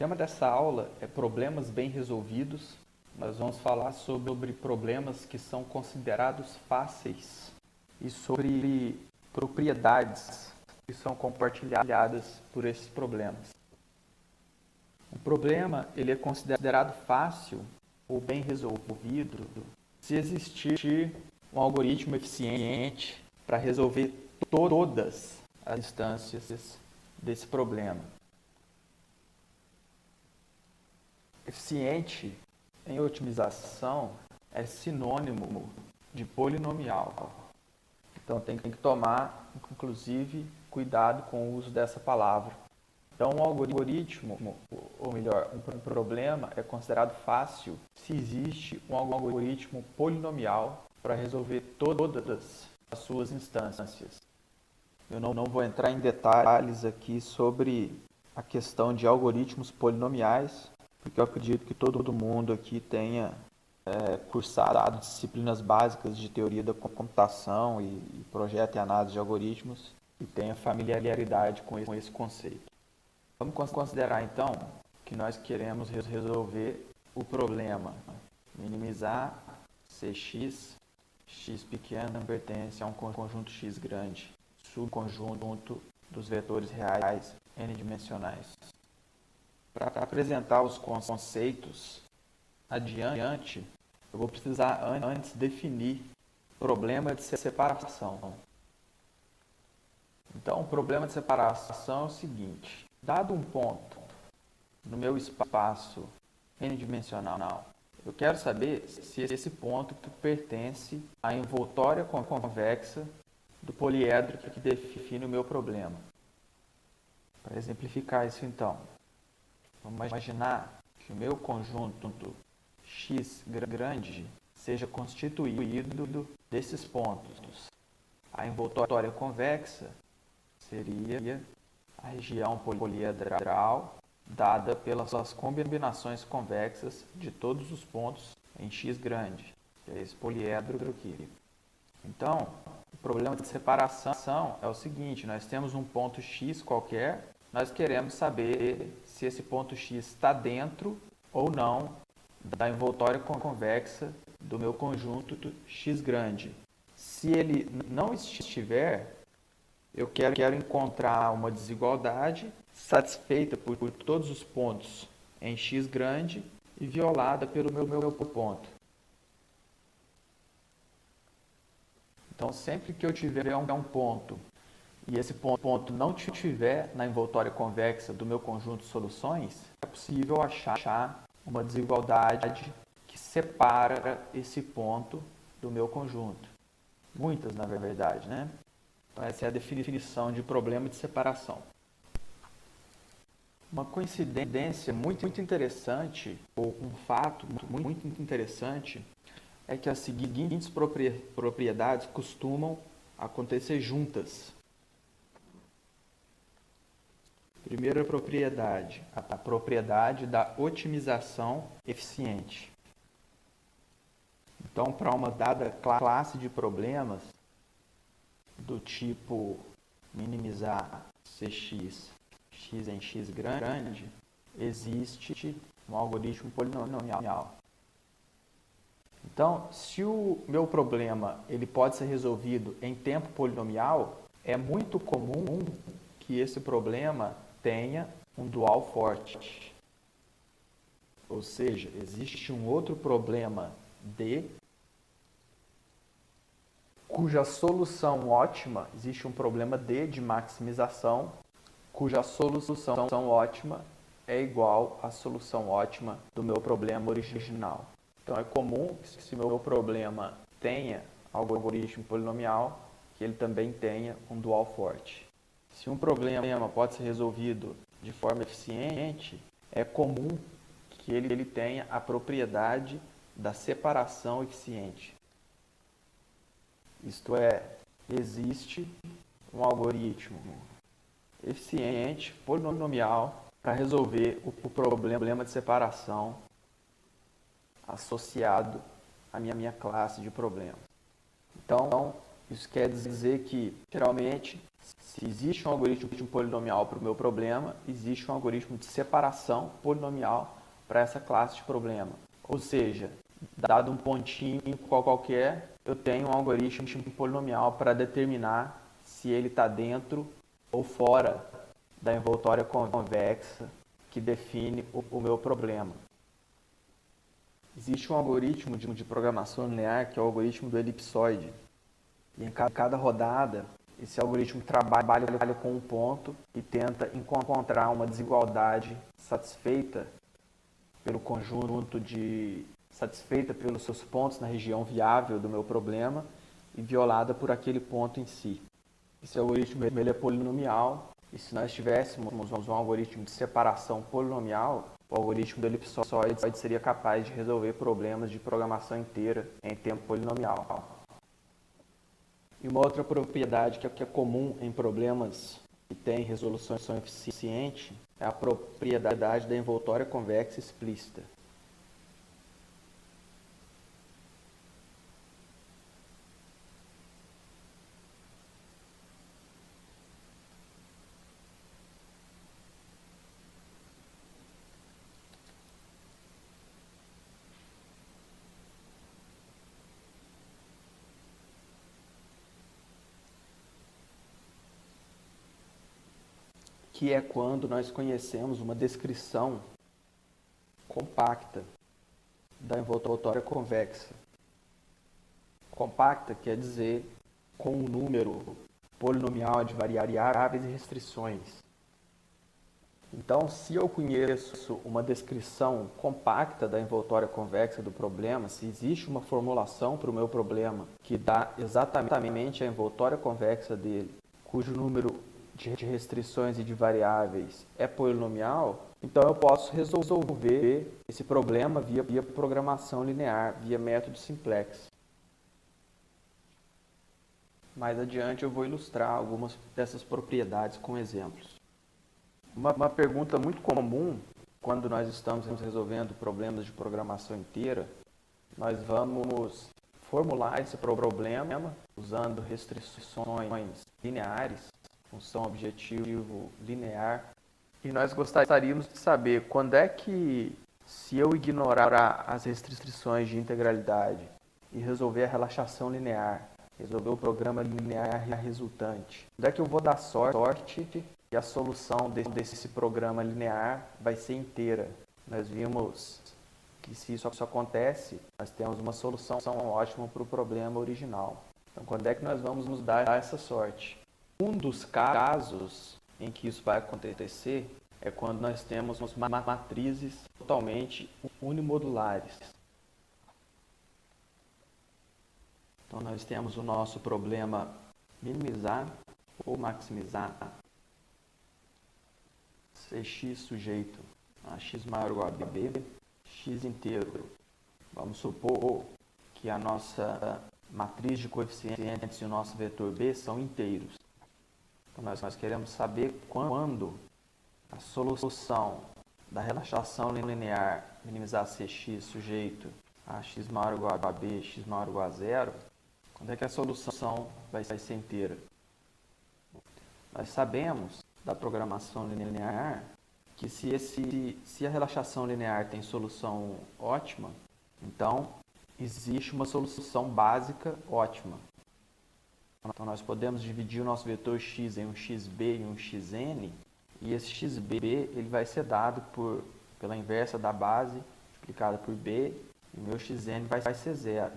tema dessa aula é problemas bem resolvidos. Nós vamos falar sobre problemas que são considerados fáceis e sobre propriedades que são compartilhadas por esses problemas. Um problema ele é considerado fácil ou bem resolvido se existir um algoritmo eficiente para resolver todas as instâncias desse problema. Eficiente em otimização é sinônimo de polinomial. Então tem que tomar, inclusive, cuidado com o uso dessa palavra. Então um algoritmo, ou melhor, um problema é considerado fácil se existe um algoritmo polinomial para resolver todas as suas instâncias. Eu não vou entrar em detalhes aqui sobre a questão de algoritmos polinomiais, porque eu acredito que todo mundo aqui tenha cursado disciplinas básicas de teoria da computação e projeto e análise de algoritmos e tenha familiaridade com esse conceito. Vamos considerar então que nós queremos resolver o problema minimizar Cx, x pequeno pertence a um conjunto X grande, subconjunto dos vetores reais n-dimensionais. Para apresentar os conceitos adiante, eu vou precisar antes definir problema de separação. Então, o problema de separação é o seguinte: dado um ponto no meu espaço n-dimensional, eu quero saber se esse ponto pertence à envoltória convexa do poliedro que define o meu problema. Para exemplificar isso então, vamos imaginar que o meu conjunto X grande seja constituído desses pontos. A envoltória convexa seria a região poliedral dada pelas combinações convexas de todos os pontos em X grande, que é esse poliedro aqui. Então, o problema de separação é o seguinte: nós temos um ponto X qualquer, nós queremos saber se esse ponto X está dentro ou não da envoltória convexa do meu conjunto X grande. Se ele não estiver, eu quero encontrar uma desigualdade satisfeita por todos os pontos em X grande e violada pelo meu ponto. Então, sempre que eu tiver um ponto e esse ponto não estiver na envoltória convexa do meu conjunto de soluções, é possível achar uma desigualdade que separa esse ponto do meu conjunto. Muitas, na verdade, né? Então, essa é a definição de problema de separação. Uma coincidência muito interessante, ou um fato muito interessante, é que as seguintes propriedades costumam acontecer juntas. Primeira propriedade, a propriedade da otimização eficiente. Então, para uma dada classe de problemas, do tipo minimizar Cx, x em x grande, existe um algoritmo polinomial. Então, se o meu problema ele pode ser resolvido em tempo polinomial, é muito comum que esse problema tenha um dual forte. Ou seja, existe um outro problema D cuja solução ótima, existe um problema D de maximização, cuja solução ótima é igual à solução ótima do meu problema original. Então é comum que se o meu problema tenha algoritmo polinomial, que ele também tenha um dual forte. Se um problema pode ser resolvido de forma eficiente, é comum que ele tenha a propriedade da separação eficiente. Isto é, existe um algoritmo eficiente, polinomial, para resolver o problema de separação associado à minha classe de problemas. Então, Isso quer dizer que, geralmente, se existe um algoritmo polinomial para o meu problema, existe um algoritmo de separação polinomial para essa classe de problema. Ou seja, dado um pontinho qualquer, eu tenho um algoritmo polinomial para determinar se ele está dentro ou fora da envoltória convexa que define o meu problema. Existe um algoritmo de programação linear que é o algoritmo do elipsoide. E em cada rodada, esse algoritmo trabalha com um ponto e tenta encontrar uma desigualdade satisfeita pelo conjunto satisfeita pelos seus pontos na região viável do meu problema e violada por aquele ponto em si. Esse algoritmo ele é polinomial e se nós tivéssemos um algoritmo de separação polinomial, o algoritmo do elipsoide seria capaz de resolver problemas de programação inteira em tempo polinomial. E uma outra propriedade que é comum em problemas que têm resolução eficiente é a propriedade da envoltória convexa explícita. Que é quando nós conhecemos uma descrição compacta da envoltória convexa. Compacta quer dizer com um número polinomial de variáveis e restrições. Então, se eu conheço uma descrição compacta da envoltória convexa do problema, se existe uma formulação para o meu problema que dá exatamente a envoltória convexa dele, cujo número de restrições e de variáveis é polinomial, então eu posso resolver esse problema via programação linear, via método simplex. Mais adiante eu vou ilustrar algumas dessas propriedades com exemplos. Uma pergunta muito comum quando nós estamos resolvendo problemas de programação inteira, nós vamos formular esse problema usando restrições lineares, função objetivo linear, e nós gostaríamos de saber quando é que, se eu ignorar as restrições de integralidade e resolver a relaxação linear, resolver o programa linear resultante, quando é que eu vou dar sorte e a solução desse programa linear vai ser inteira. Nós vimos que se isso acontece, nós temos uma solução ótima para o problema original. Então, quando é que nós vamos nos dar essa sorte? Um dos casos em que isso vai acontecer é quando nós temos matrizes totalmente unimodulares. Então, nós temos o nosso problema minimizar ou maximizar Cx sujeito a x maior ou igual a b, x inteiro. Vamos supor que a nossa matriz de coeficientes e o nosso vetor b são inteiros. Então, nós queremos saber quando a solução da relaxação linear minimizar Cx sujeito a x maior ou igual a b, x maior ou igual a zero, quando é que a solução vai ser inteira? Nós sabemos da programação linear que se a relaxação linear tem solução ótima, então existe uma solução básica ótima. Então nós podemos dividir o nosso vetor x em um xb e um xn, e esse xb ele vai ser dado pela inversa da base multiplicada por b, e o meu xn vai ser zero.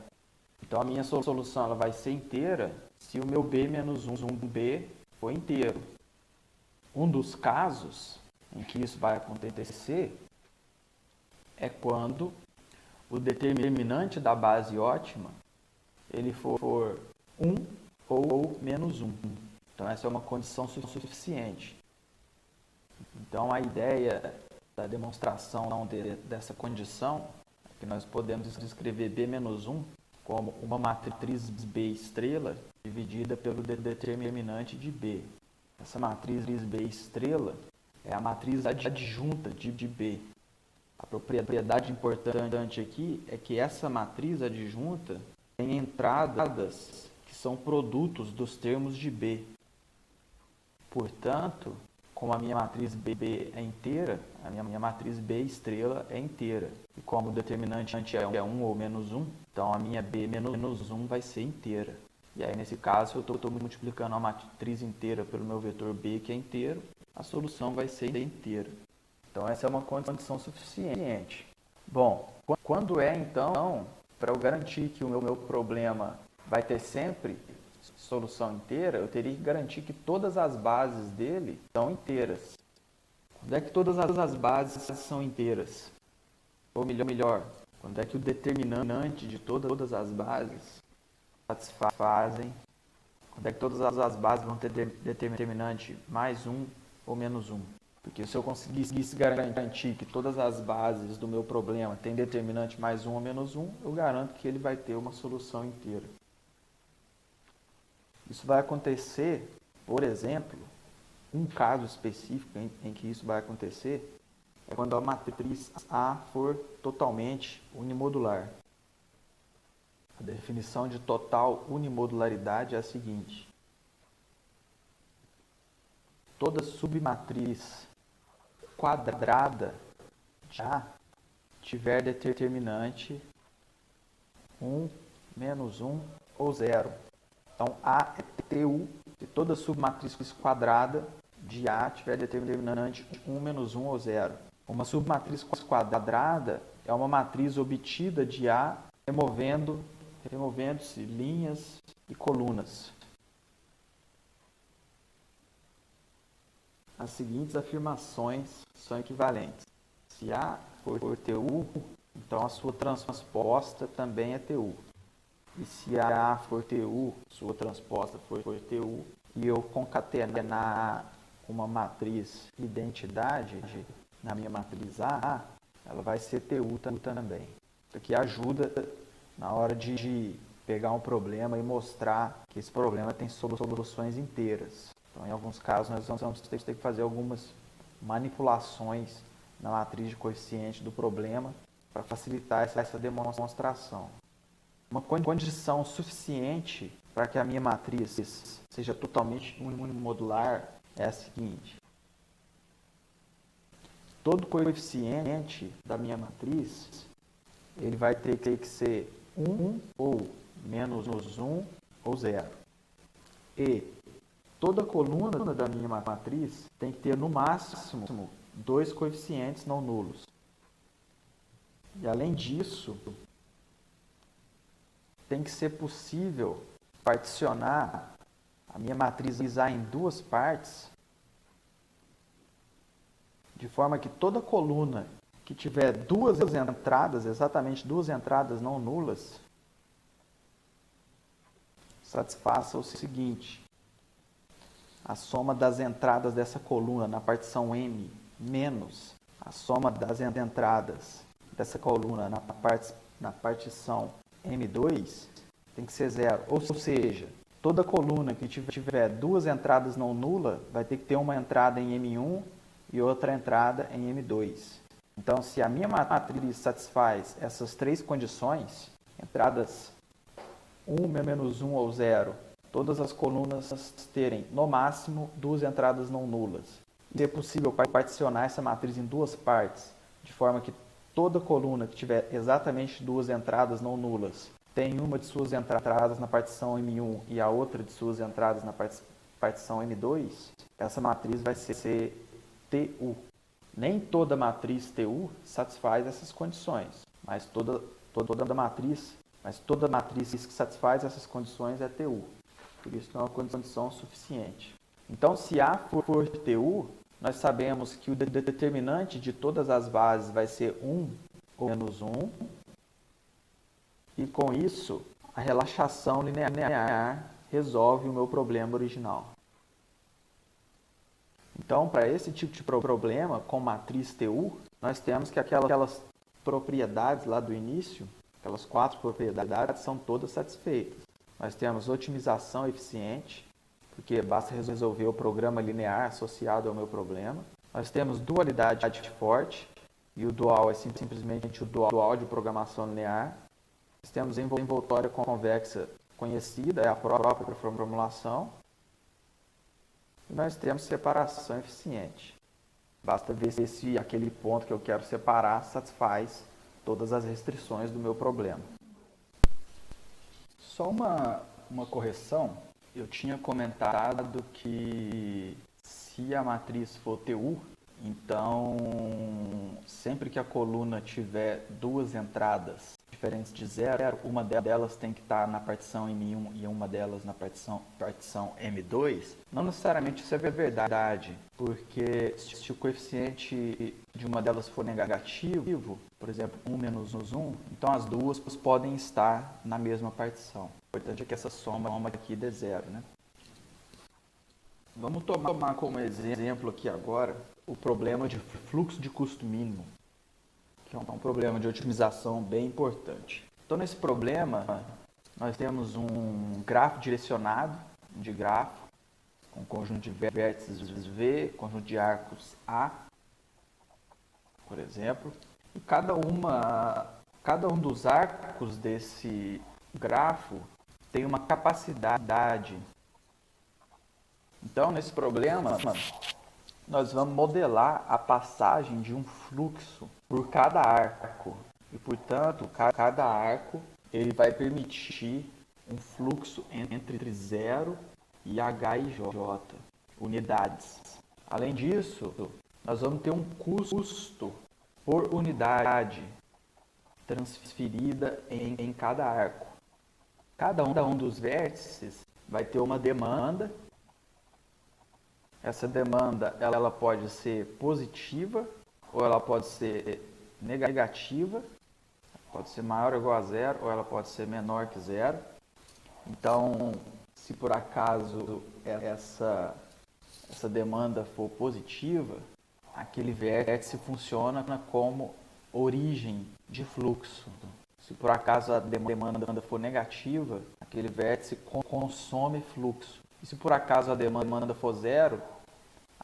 Então a minha solução ela vai ser inteira se o meu b menos 1b for inteiro. Um dos casos em que isso vai acontecer é quando o determinante da base ótima ele for 1 ou menos 1. Então essa é uma condição suficiente. Então a ideia da demonstração dessa condição é que nós podemos descrever b menos 1 como uma matriz B estrela dividida pelo determinante de B. Essa matriz B estrela é a matriz adjunta de B. A propriedade importante aqui é que essa matriz adjunta tem entradas que que são produtos dos termos de B. Portanto, como a minha matriz B é inteira, a minha matriz B estrela é inteira. E como o determinante é 1 ou menos 1, então a minha B menos 1 vai ser inteira. E aí, nesse caso, eu estou multiplicando a matriz inteira pelo meu vetor B, que é inteiro, a solução vai ser inteira. Então, essa é uma condição suficiente. Bom, quando é, então, para eu garantir que o meu problema vai ter sempre solução inteira, eu teria que garantir que todas as bases dele são inteiras. Quando é que todas as bases são inteiras? Ou melhor, quando é que o determinante de todas as bases satisfazem? Quando é que todas as bases vão ter determinante mais 1 ou menos 1? Porque se eu conseguisse garantir que todas as bases do meu problema têm determinante mais 1 ou menos 1, eu garanto que ele vai ter uma solução inteira. Isso vai acontecer, por exemplo, um caso específico em que isso vai acontecer é quando a matriz A for totalmente unimodular. A definição de total unimodularidade é a seguinte: toda submatriz quadrada de A tiver determinante 1, menos 1 ou 0. Então, A é TU, se toda submatriz quadrada de A tiver determinante 1, menos 1 ou 0. Uma submatriz quadrada é uma matriz obtida de A removendo-se linhas e colunas. As seguintes afirmações são equivalentes. Se A for TU, então a sua transposta também é TU. E se A for TU, sua transposta for TU, e eu concatenar uma matriz identidade na minha matriz A, ela vai ser TU também. Isso aqui ajuda na hora de pegar um problema e mostrar que esse problema tem soluções inteiras. Então, em alguns casos, nós vamos ter que fazer algumas manipulações na matriz de coeficiente do problema para facilitar essa demonstração. Uma condição suficiente para que a minha matriz seja totalmente unimodular é a seguinte: todo coeficiente da minha matriz ele vai ter que ser 1 ou menos 1 ou 0. E toda coluna da minha matriz tem que ter no máximo 2 coeficientes não nulos. E além disso, tem que ser possível particionar a minha matriz A em duas partes, de forma que toda coluna que tiver duas entradas, exatamente duas entradas não nulas, satisfaça o seguinte: a soma das entradas dessa coluna na partição M menos a soma das entradas dessa coluna na partição M2 tem que ser 0. Ou seja, toda coluna que tiver duas entradas não nulas vai ter que ter uma entrada em M1 e outra entrada em M2. Então, se a minha matriz satisfaz essas três condições, entradas 1, menos 1 ou 0, todas as colunas terem, no máximo, duas entradas não nulas. E é possível particionar essa matriz em duas partes, de forma que toda coluna que tiver exatamente duas entradas não nulas tem uma de suas entradas na partição M1 e a outra de suas entradas na partição M2, essa matriz vai ser TU. Nem toda matriz TU satisfaz essas condições, mas toda matriz que satisfaz essas condições é TU. Por isso que é uma condição suficiente. Então, se A for TU, nós sabemos que o determinante de todas as bases vai ser 1 ou menos 1. E com isso, a relaxação linear resolve o meu problema original. Então, para esse tipo de problema, com matriz TU, nós temos que aquelas propriedades lá do início, aquelas 4 propriedades, são todas satisfeitas. Nós temos otimização eficiente, porque basta resolver o programa linear associado ao meu problema. Nós temos dualidade forte, e o dual é simplesmente o dual de programação linear. Nós temos envoltória convexa conhecida, é a própria formulação. E nós temos separação eficiente. Basta ver se aquele ponto que eu quero separar satisfaz todas as restrições do meu problema. Só uma correção, eu tinha comentado que se a matriz for TU, então sempre que a coluna tiver duas entradas diferentes de zero, uma delas tem que estar na partição M1 e uma delas na partição M2, não necessariamente isso é verdade, porque se o coeficiente de uma delas for negativo, por exemplo, 1 menos 1, então as duas podem estar na mesma partição. O importante é que essa soma aqui dê zero, né? Vamos tomar como exemplo aqui agora o problema de fluxo de custo mínimo, que é um problema de otimização bem importante. Então, nesse problema, nós temos um grafo direcionado de grafo, com um conjunto de vértices V, conjunto de arcos A, por exemplo, e cada um dos arcos desse grafo tem uma capacidade. Então, nesse problema, nós vamos modelar a passagem de um fluxo por cada arco. E, portanto, cada arco ele vai permitir um fluxo entre 0 e H e J, unidades. Além disso, nós vamos ter um custo por unidade transferida em cada arco. Cada um dos vértices vai ter uma demanda. Essa demanda ela pode ser positiva ou ela pode ser negativa, pode ser maior ou igual a zero ou ela pode ser menor que zero. Então, se por acaso essa demanda for positiva, aquele vértice funciona como origem de fluxo. Se por acaso a demanda for negativa, aquele vértice consome fluxo. E se por acaso a demanda for zero,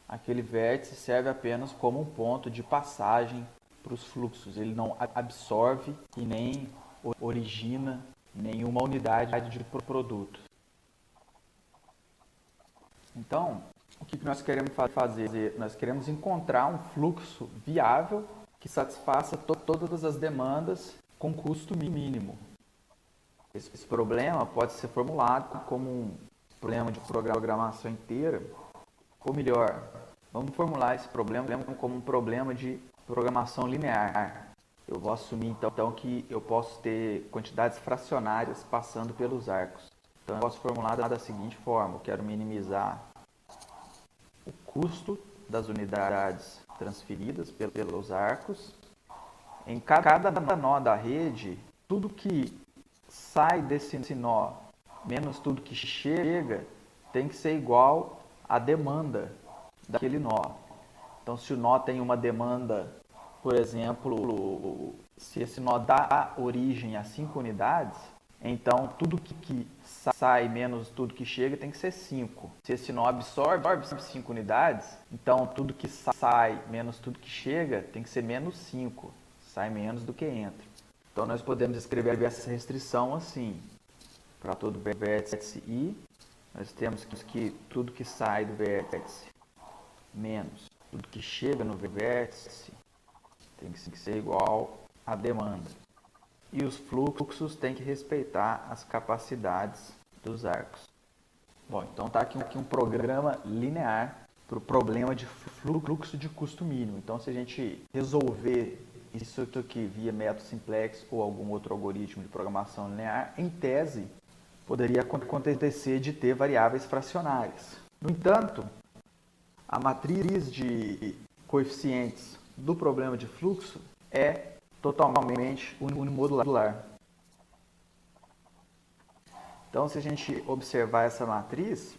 aquele vértice serve apenas como um ponto de passagem para os fluxos. Ele não absorve e nem origina nenhuma unidade de produto. Então, o que nós queremos fazer? Nós queremos encontrar um fluxo viável que satisfaça todas as demandas com custo mínimo. Esse problema pode ser formulado como um problema de programação inteira, ou melhor, vamos formular esse problema como um problema de programação linear. Eu vou assumir então que eu posso ter quantidades fracionárias passando pelos arcos. Então eu posso formular da seguinte forma: eu quero minimizar o custo das unidades transferidas pelos arcos. Em cada nó da rede, tudo que sai desse nó menos tudo que chega tem que ser igual à demanda daquele nó. Então, se o nó tem uma demanda, por exemplo, se esse nó dá origem a 5 unidades, então tudo que sai menos tudo que chega tem que ser 5. Se esse nó absorve 5 unidades, então tudo que sai menos tudo que chega tem que ser menos 5. Sai menos do que entra. Então, nós podemos escrever essa restrição assim. Para todo vértice I, nós temos que tudo que sai do vértice menos tudo que chega no vértice tem que ser igual à demanda. E os fluxos têm que respeitar as capacidades dos arcos. Bom, então está aqui um programa linear para o problema de fluxo de custo mínimo. Então, se a gente resolver isso aqui via método simplex ou algum outro algoritmo de programação linear, em tese, poderia acontecer de ter variáveis fracionárias. No entanto, a matriz de coeficientes do problema de fluxo é totalmente unimodular. Então, se a gente observar essa matriz,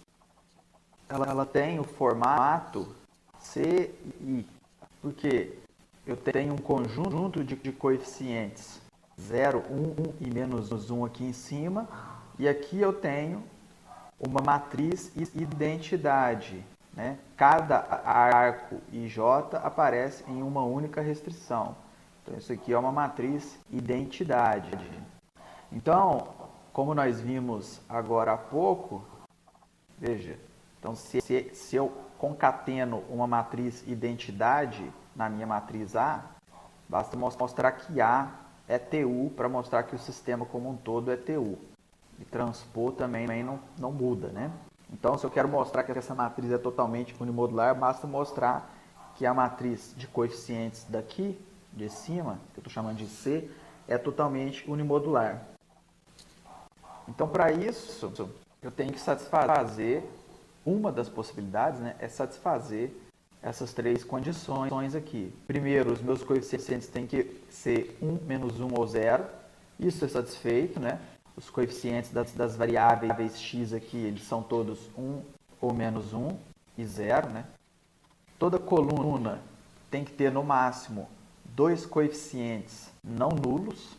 ela tem o formato CI, porque eu tenho um conjunto de coeficientes 0, 1 e menos 1 aqui em cima, e aqui eu tenho uma matriz identidade, né? Cada arco IJ aparece em uma única restrição. Então, isso aqui é uma matriz identidade. Então, como nós vimos agora há pouco, veja, então se eu concateno uma matriz identidade na minha matriz A, basta mostrar que A é TU para mostrar que o sistema como um todo é TU. E transpor também não muda, né? Então, se eu quero mostrar que essa matriz é totalmente unimodular, basta mostrar que a matriz de coeficientes daqui, de cima, que eu estou chamando de C, é totalmente unimodular. Então, para isso, eu tenho que satisfazer, uma das possibilidades, né, é satisfazer essas três condições aqui. Primeiro, os meus coeficientes têm que ser 1, menos 1 ou 0. Isso é satisfeito, né? Os coeficientes das variáveis x aqui, eles são todos 1 ou menos 1 e 0, né? Toda coluna tem que ter, no máximo, 2 coeficientes não nulos.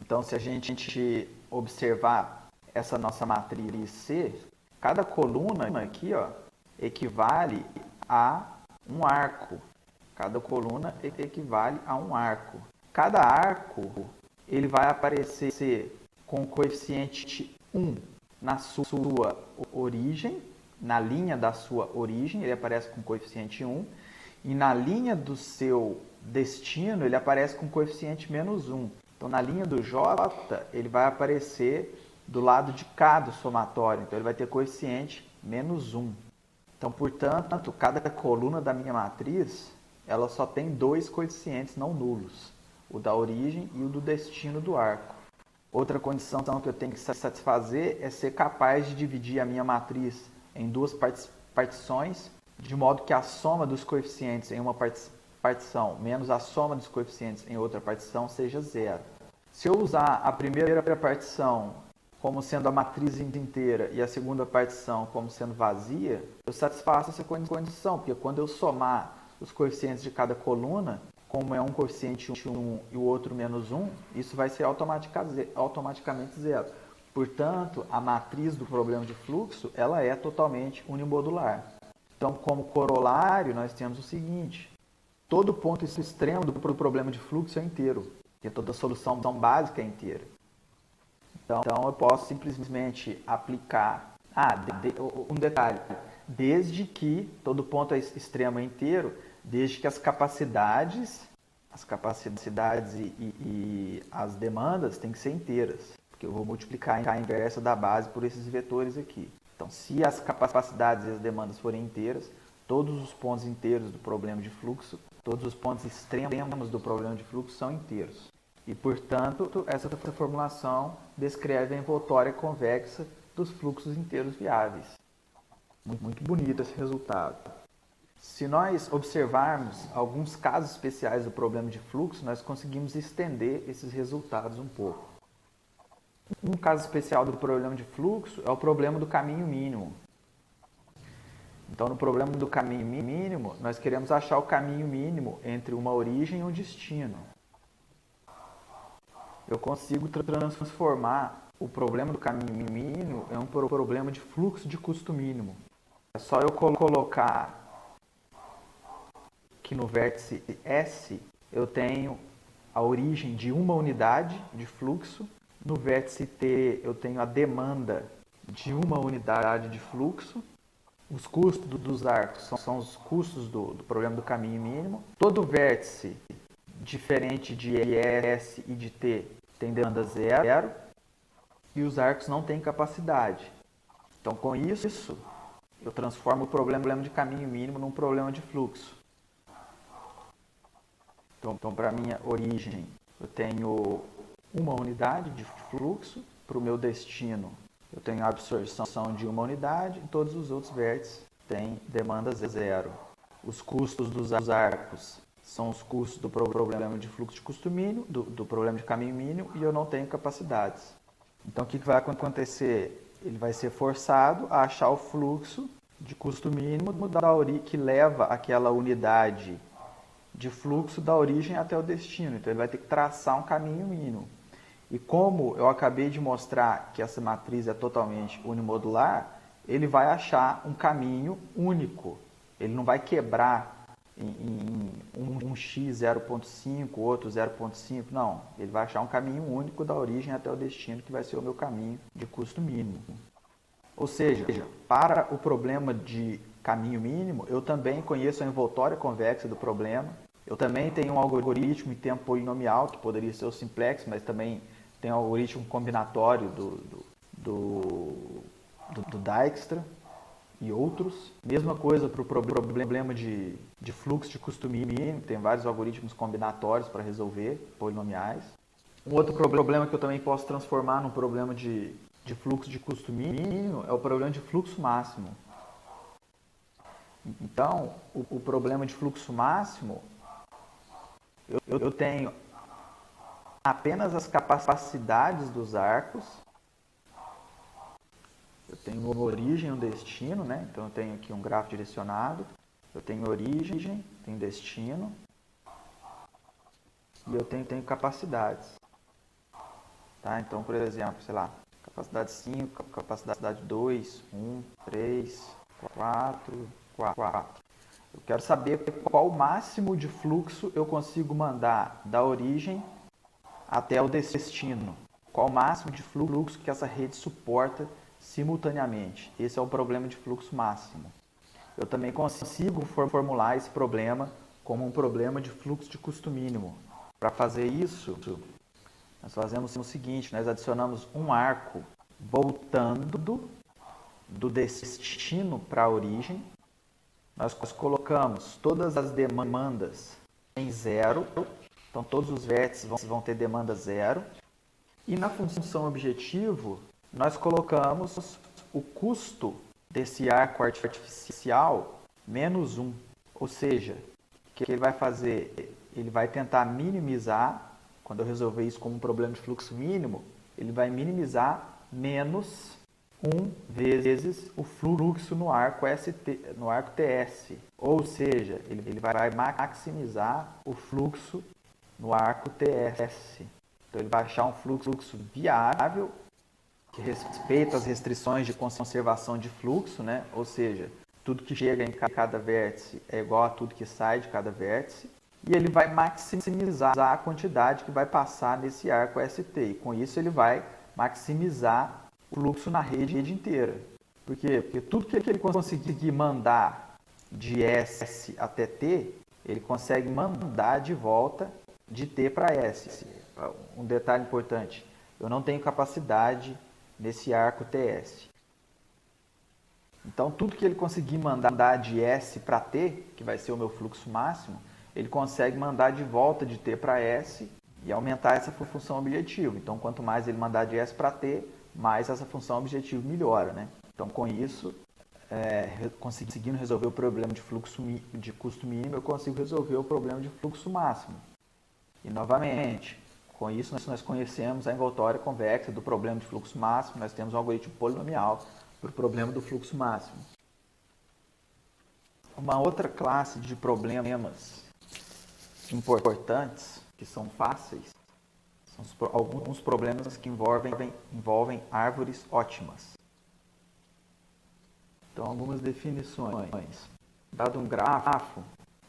Então, se a gente observar essa nossa matriz C, cada coluna aqui, ó, equivale a um arco. Cada coluna equivale a um arco. Cada arco ele vai aparecer com o coeficiente 1 na sua origem, na linha da sua origem, ele aparece com o coeficiente 1, e na linha do seu destino, ele aparece com o coeficiente menos 1. Então, na linha do J, ele vai aparecer do lado de cá do somatório, então ele vai ter coeficiente menos 1. Então, portanto, cada coluna da minha matriz, ela só tem 2 coeficientes não nulos, o da origem e o do destino do arco. Outra condição que eu tenho que satisfazer é ser capaz de dividir a minha matriz em 2 partições, de modo que a soma dos coeficientes em uma partição menos a soma dos coeficientes em outra partição seja 0. Se eu usar a primeira partição como sendo a matriz inteira e a segunda partição como sendo vazia, eu satisfaço essa condição, porque quando eu somar os coeficientes de cada coluna, como é um coeficiente 1 e o outro menos 1, isso vai ser automaticamente 0. Portanto, a matriz do problema de fluxo, ela é totalmente unimodular. Então, como corolário, nós temos o seguinte: todo ponto extremo do problema de fluxo é inteiro, porque toda solução básica é inteira. Então, eu posso simplesmente aplicar... um detalhe, desde que todo ponto extremo é inteiro, desde que as capacidades e as demandas têm que ser inteiras, porque eu vou multiplicar a inversa da base por esses vetores aqui. Então, se as capacidades e as demandas forem inteiras, todos os pontos inteiros do problema de fluxo, todos os pontos extremos do problema de fluxo são inteiros. E, portanto, essa formulação descreve a envoltória convexa dos fluxos inteiros viáveis. Muito bonito esse resultado. Se nós observarmos alguns casos especiais do problema de fluxo, nós conseguimos estender esses resultados um pouco. Um caso especial do problema de fluxo é o problema do caminho mínimo. Então, no problema do caminho mínimo, nós queremos achar o caminho mínimo entre uma origem e um destino. Eu consigo transformar o problema do caminho mínimo em um problema de fluxo de custo mínimo. É só eu colocar que no vértice S eu tenho a origem de uma unidade de fluxo, no vértice T eu tenho a demanda de uma unidade de fluxo, os custos dos arcos são os custos do problema do caminho mínimo, todo vértice diferente de S e de T tem demanda 0 e os arcos não têm capacidade. Então, com isso, eu transformo o problema de caminho mínimo num problema de fluxo. Então, para a minha origem, eu tenho uma unidade de fluxo, para o meu destino, eu tenho a absorção de uma unidade e todos os outros vértices têm demanda 0. Os custos dos arcos são os custos do problema de fluxo de custo mínimo, do problema de caminho mínimo, e eu não tenho capacidades. Então, o que vai acontecer? Ele vai ser forçado a achar o fluxo de custo mínimo que leva aquela unidade de fluxo da origem até o destino. Então, ele vai ter que traçar um caminho mínimo. E como eu acabei de mostrar que essa matriz é totalmente unimodular, ele vai achar um caminho único. Ele não vai quebrar um x 0,5, outro 0,5. Não, ele vai achar um caminho único da origem até o destino, que vai ser o meu caminho de custo mínimo. Ou seja, para o problema de caminho mínimo, eu também conheço a envoltória convexa do problema. Eu também tenho um algoritmo em tempo polinomial, que poderia ser o simplex, mas também tem o algoritmo combinatório do Dijkstra e outros. Mesma coisa para o problema de fluxo de custo mínimo, tem vários algoritmos combinatórios para resolver, polinomiais. Um outro problema que eu também posso transformar num problema de fluxo de custo mínimo é o problema de fluxo máximo. Então, o problema de fluxo máximo, eu tenho apenas as capacidades dos arcos. Eu tenho uma origem e um destino, né? Então eu tenho aqui um grafo direcionado. Eu tenho origem, tenho destino. E eu tenho capacidades. Tá? Então, por exemplo, sei lá, capacidade 5, capacidade 2, 1, 3, 4. Eu quero saber qual máximo de fluxo eu consigo mandar da origem até o destino. Qual o máximo de fluxo que essa rede suporta simultaneamente. Esse é o problema de fluxo máximo. Eu também consigo formular esse problema como um problema de fluxo de custo mínimo. Para fazer isso, nós fazemos o seguinte, nós adicionamos um arco voltando do destino para a origem. Nós colocamos todas as demandas em zero, então todos os vértices vão ter demanda zero. E na função objetivo, nós colocamos o custo desse arco artificial menos 1. Ou seja, o que ele vai fazer? Ele vai tentar minimizar, quando eu resolver isso como um problema de fluxo mínimo, ele vai minimizar menos 1 vezes o fluxo no arco TS. Ou seja, ele vai maximizar o fluxo no arco TS. Então ele vai achar um fluxo viável, que respeita as restrições de conservação de fluxo, né? Ou seja, tudo que chega em cada vértice é igual a tudo que sai de cada vértice. E ele vai maximizar a quantidade que vai passar nesse arco ST. E com isso ele vai maximizar o fluxo na rede inteira. Por quê? Porque tudo que ele conseguir mandar de S até T, ele consegue mandar de volta de T para S. Um detalhe importante, eu não tenho capacidade nesse arco TS. Então, tudo que ele conseguir mandar de S para T, que vai ser o meu fluxo máximo, ele consegue mandar de volta de T para S e aumentar essa função objetivo. Então, quanto mais ele mandar de S para T, mais essa função objetivo melhora, né? Então, com isso, conseguindo resolver o problema de custo mínimo, eu consigo resolver o problema de fluxo máximo. E, novamente, com isso nós conhecemos a envoltória convexa do problema de fluxo máximo, nós temos um algoritmo polinomial para o problema do fluxo máximo. Uma outra classe de problemas importantes, que são fáceis, são alguns problemas que envolvem árvores ótimas. Então, algumas definições. Dado um grafo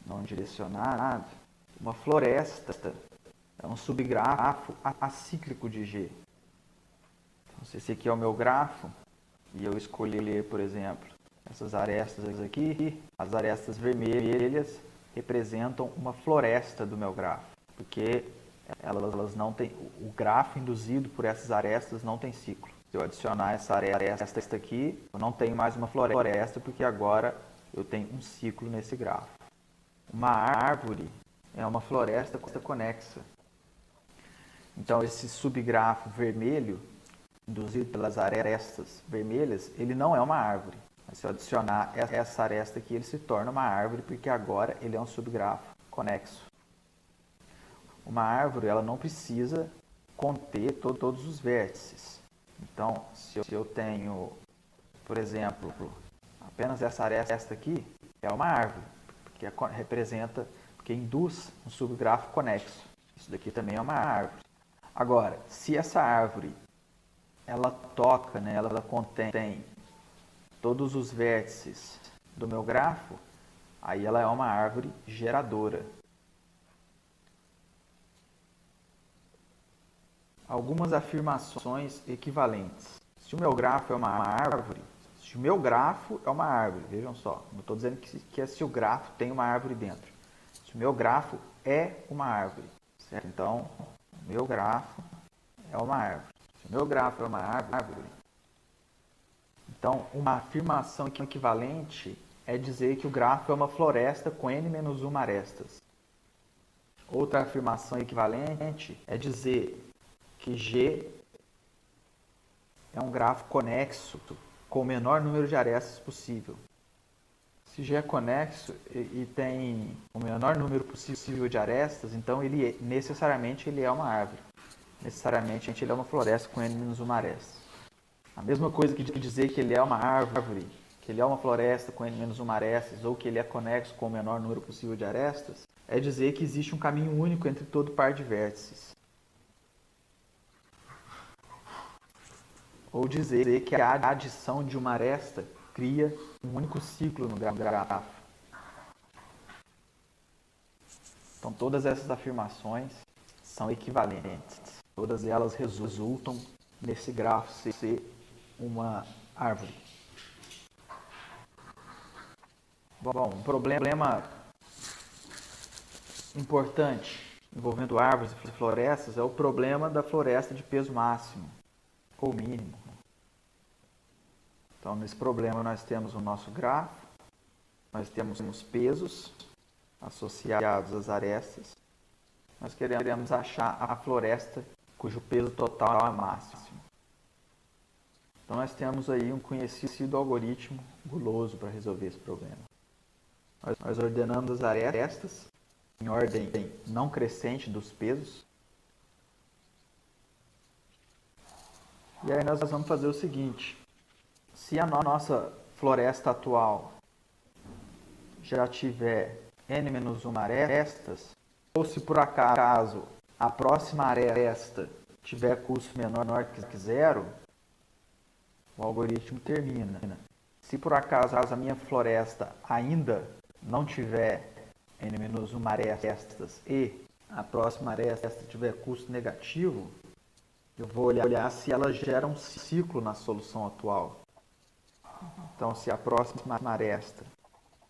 não direcionado, uma floresta é um subgrafo acíclico de G. Então, se esse aqui é o meu grafo, e eu escolher, por exemplo, essas arestas aqui, as arestas vermelhas representam uma floresta do meu grafo, porque elas não têm, o grafo induzido por essas arestas não tem ciclo. Se eu adicionar essa aresta aqui, eu não tenho mais uma floresta, porque agora eu tenho um ciclo nesse grafo. Uma árvore é uma floresta conexa. Então, esse subgrafo vermelho, induzido pelas arestas vermelhas, ele não é uma árvore. Mas se eu adicionar essa aresta aqui, ele se torna uma árvore, porque agora ele é um subgrafo conexo. Uma árvore, ela não precisa conter todos os vértices. Então, se eu tenho, por exemplo, apenas essa aresta aqui, é uma árvore, porque representa, porque induz um subgrafo conexo. Isso daqui também é uma árvore. Agora, se essa árvore, ela toca, né, ela contém todos os vértices do meu grafo, Aí ela é uma árvore geradora. Algumas afirmações equivalentes. Se o meu grafo é uma árvore, vejam só, não estou dizendo que é se o grafo tem uma árvore dentro. Se o meu grafo é uma árvore, certo? Então, o meu grafo é uma árvore. Se o meu grafo é uma árvore, então uma afirmação equivalente é dizer que o grafo é uma floresta com n-1 arestas. Outra afirmação equivalente é dizer que G é um grafo conexo com o menor número de arestas possível. Se G é conexo e tem o menor número possível de arestas, então necessariamente ele é uma árvore. Necessariamente ele é uma floresta com n-1 arestas. A mesma coisa que dizer que ele é uma árvore, que ele é uma floresta com n-1 arestas, ou que ele é conexo com o menor número possível de arestas, é dizer que existe um caminho único entre todo par de vértices. Ou dizer que a adição de uma aresta cria um único ciclo no grafo. Então todas essas afirmações são equivalentes. Todas elas resultam nesse grafo ser uma árvore. Bom, um problema importante envolvendo árvores e florestas é o problema da floresta de peso máximo ou mínimo. Então, nesse problema, nós temos o nosso grafo, nós temos os pesos associados às arestas. Nós queremos achar a floresta cujo peso total é máximo. Então, nós temos aí um conhecido algoritmo guloso para resolver esse problema. Nós ordenamos as arestas em ordem não crescente dos pesos. E aí nós vamos fazer o seguinte. Se a nossa floresta atual já tiver n-1 arestas, ou se por acaso a próxima aresta tiver custo menor que zero, o algoritmo termina. Se por acaso a minha floresta ainda não tiver n-1 arestas e a próxima aresta tiver custo negativo, eu vou olhar se ela gera um ciclo na solução atual. Então, se a próxima aresta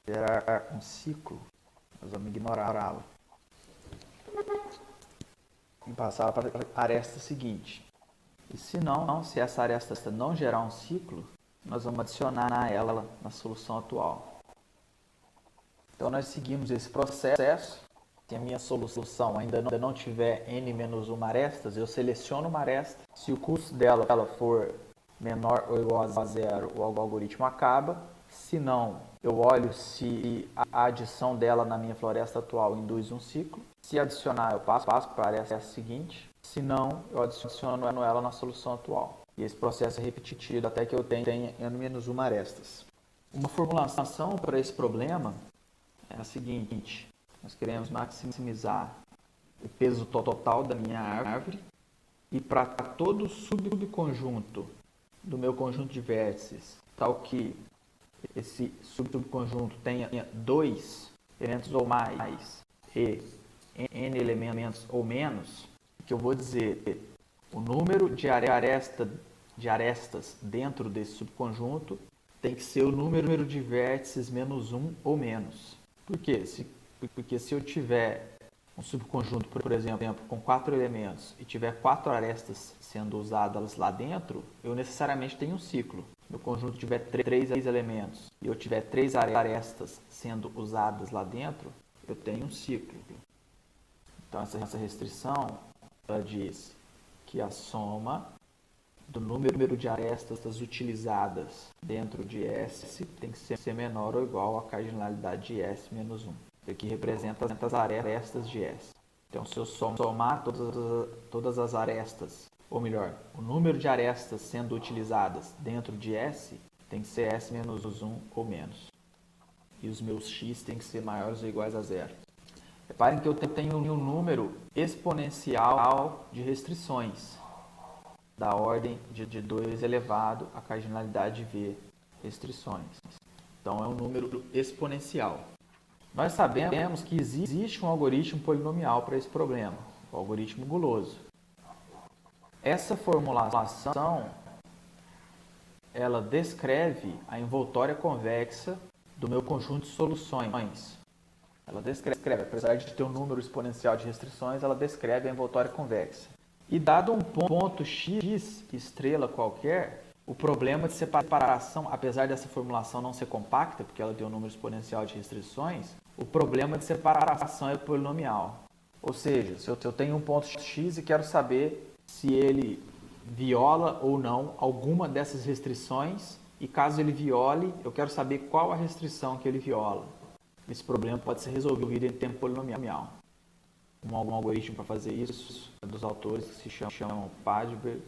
gerar um ciclo, nós vamos ignorá-la e passar para a aresta seguinte. E se essa aresta não gerar um ciclo, nós vamos adicionar ela na solução atual. Então, nós seguimos esse processo. Se a minha solução ainda não tiver n-1 arestas, eu seleciono uma aresta. Se o custo dela for menor ou igual a zero, o algoritmo acaba. Se não, eu olho se a adição dela na minha floresta atual induz um ciclo. Se adicionar, eu passo para a aresta seguinte. Se não, eu adiciono ela na solução atual. E esse processo é repetido até que eu tenha n-1 arestas. Uma formulação para esse problema é a seguinte. Nós queremos maximizar o peso total da minha árvore e para todo subconjunto do meu conjunto de vértices, tal que esse subconjunto tenha 2 elementos ou mais e n elementos ou menos, que eu vou dizer o número de arestas dentro desse subconjunto tem que ser o número de vértices menos 1 ou menos. Por quê? Porque se eu tiver um subconjunto, por exemplo, com 4 elementos e tiver 4 arestas sendo usadas lá dentro, eu necessariamente tenho um ciclo. Se o conjunto tiver 3 elementos e eu tiver 3 arestas sendo usadas lá dentro, eu tenho um ciclo. Então, essa restrição ela diz que a soma do número de arestas utilizadas dentro de S tem que ser menor ou igual à cardinalidade de S menos 1. Isso aqui representa as arestas de S. Então, se eu somar todas as arestas, ou melhor, o número de arestas sendo utilizadas dentro de S tem que ser S menos 1 ou menos. E os meus X tem que ser maiores ou iguais a zero. Reparem que eu tenho um número exponencial de restrições, da ordem de 2 elevado à cardinalidade de V restrições. Então, é um número exponencial. Nós sabemos que existe um algoritmo polinomial para esse problema, o algoritmo guloso. Essa formulação, ela descreve a envoltória convexa do meu conjunto de soluções. Ela descreve, apesar de ter um número exponencial de restrições, ela descreve a envoltória convexa. E dado um ponto x estrela qualquer, o problema de separação, apesar dessa formulação não ser compacta, porque ela tem um número exponencial de restrições, o problema de separação é polinomial. Ou seja, se eu tenho um ponto x e quero saber se ele viola ou não alguma dessas restrições, e caso ele viole, eu quero saber qual a restrição que ele viola. Esse problema pode ser resolvido em tempo polinomial. Um algoritmo para fazer isso é dos autores que se chamam Padberg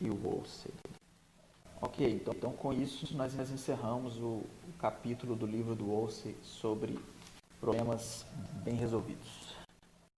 e Wolse. Ok, então com isso nós encerramos o capítulo do livro do Wolse sobre problemas bem resolvidos.